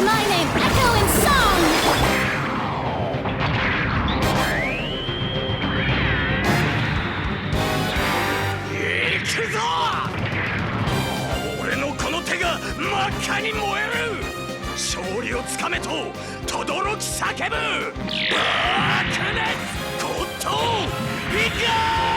my name echo in song! 行くぞ俺のこの手が真っ赤に燃える勝利をつかめと轟き叫ぶ爆熱ゴッドビガー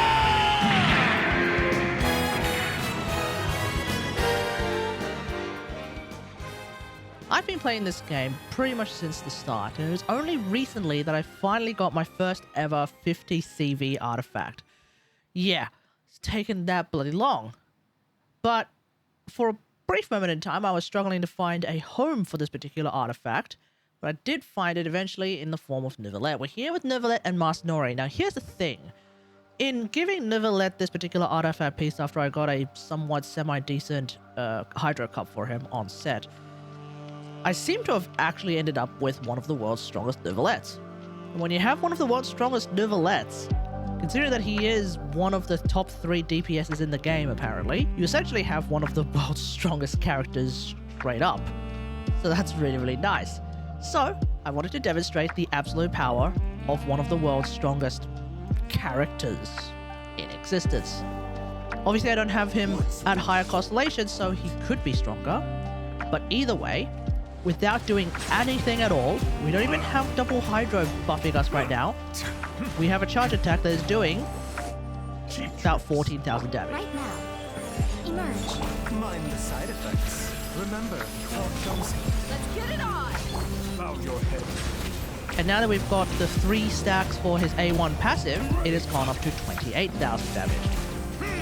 I've been playing this game pretty much since the start, and it was only recently that I finally got my first ever 50 CV artifact. Yeah, it's taken that bloody long. But for a brief moment in time, I was struggling to find a home for this particular artifact, but I did find it eventually in the form of Neuvillette. We're here with Neuvillette and Masanori. Now, here's the thing. In giving Neuvillette this particular artifact piece after I got a somewhat semi-decent Hydro Cup for him on set, I seem to have actually ended up with one of the world's strongest Neuvillettes. And when you have one of the world's strongest Neuvillettes, considering that he is one of the top 3 DPSs in the game apparently, you essentially have one of the world's strongest characters straight up. So that's really, really nice. So, I wanted to demonstrate the absolute power of one of the world's strongest characters in existence. Obviously, I don't have him at higher constellations, so he could be stronger. But either way, without doing anything at all, we don't even have double Hydro buffing us right now. We have a charge attack that is doing about 14,000 damage. Right now, emerge. Mind the side effects. Remember, let's get it on! Bow your head. And now that we've got the 3 stacks for his A1 passive, it has gone up to 28,000 damage.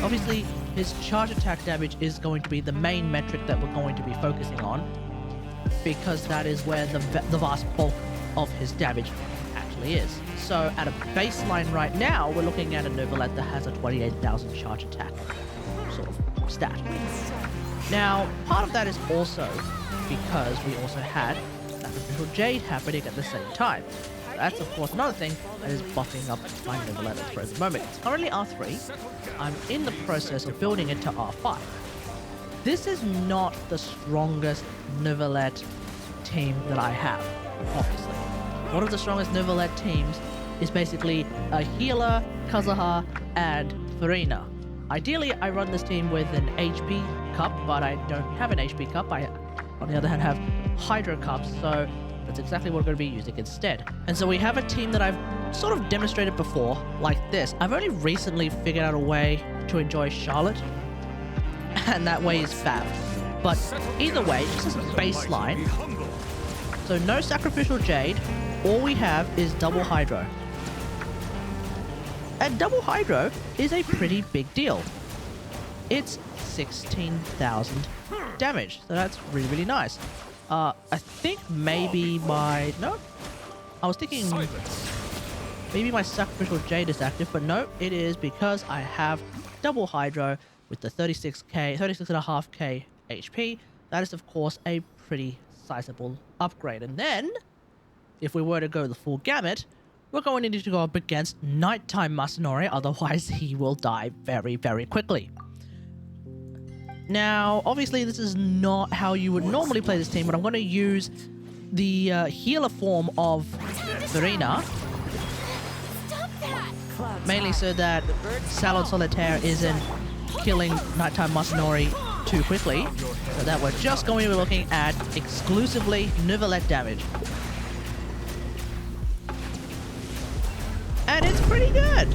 Obviously, his charge attack damage is going to be the main metric that we're going to be focusing on, because that is where the vast bulk of his damage actually is. So at a baseline right now, we're looking at a Neuvillette that has a 28,000 charge attack sort of stat. Now, part of that is also because we also had Sacrificial Jade happening at the same time. That's of course another thing that is buffing up my Neuvillette at the present moment. It's currently R3. I'm in the process of building it to R5. This is not the strongest Neuvillette team that I have, obviously. One of the strongest Neuvillette teams is basically a healer, Kazuha, and Furina. Ideally, I run this team with an HP cup, but I don't have an HP cup. I, on the other hand, have Hydro cups, so that's exactly what we're going to be using instead. And so we have a team that I've sort of demonstrated before, like this. I've only recently figured out a way to enjoy Charlotte, and that way is Fab. But either way, just as a baseline, so no Sacrificial Jade, all we have is double Hydro. And double Hydro is a pretty big deal. It's 16,000 damage, so that's really, really nice. I think maybe my... No? I was thinking maybe my Sacrificial Jade is active, but no, it is because I have double Hydro with the 36.5k HP. That is, of course, a pretty sizable upgrade. And then, if we were to go the full gamut, we're going to need to go up against Nighttime Masanori, otherwise he will die very, very quickly. Now, obviously, this is not how you would normally play this team, but I'm going to use the healer form of Furina, mainly so that Salon Solitaire isn't killing Nighttime Masanori too quickly, so that we're just going to be looking at exclusively Neuvillette damage. And it's pretty good!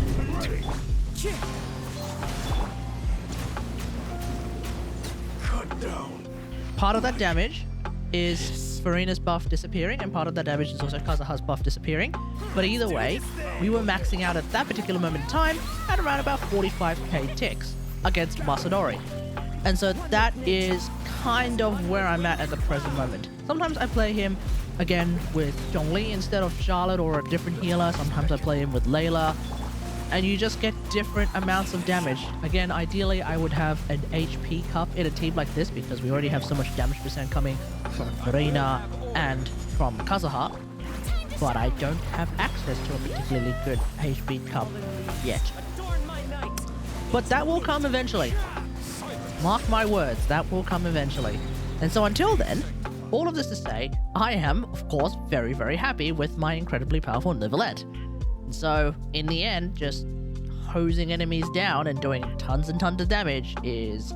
Part of that damage is Furina's buff disappearing, and part of that damage is also Kazuha's buff disappearing. But either way, we were maxing out at that particular moment in time at around about 45k ticks against Masanori. And so that is kind of where I'm at the present moment. Sometimes I play him again with Zhongli instead of Charlotte or a different healer. Sometimes I play him with Layla. And you just get different amounts of damage. Again, ideally I would have an HP cup in a team like this because we already have so much damage percent coming from Furina and from Kazuha. But I don't have access to a particularly good HP cup yet. But that will come eventually. Mark my words, that will come eventually. And so until then, all of this to say, I am, of course, very, very happy with my incredibly powerful Neuvillette. And so, in the end, just hosing enemies down and doing tons and tons of damage is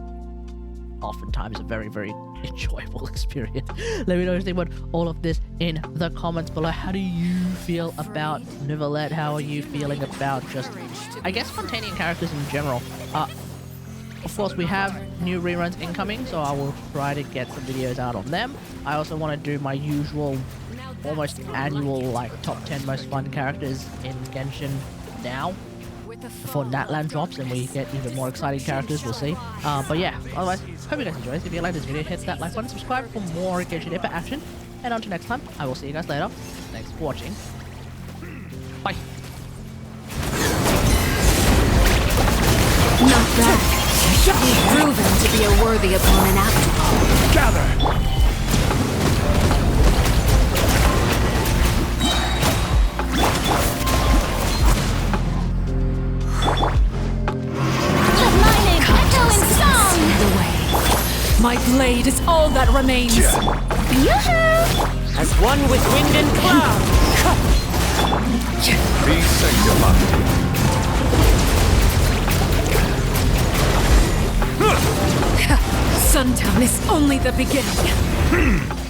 oftentimes a very, very enjoyable experience. Let me know what you think about all of this in the comments below. How do you feel about Neuvillette? How are you feeling about just, I guess, Fontanian characters in general? Of course, we have new reruns incoming, so I will try to get some videos out on them. I also want to do my usual, almost annual, like, top 10 most fun characters in Genshin now, before Natlan drops and we get even more exciting characters, we'll see. But yeah, otherwise, hope you guys enjoyed. If you like this video, hit that like button, subscribe for more Genshin Impact action, and until next time, I will see you guys later. Thanks for watching. Bye. Not bad. You've proven to be a worthy opponent after all. Gather! Let lightning echo in song! The way. My blade is all that remains. Yoo-hoo! As one with wind and cloud. Be sanctified. Sundown is only the beginning.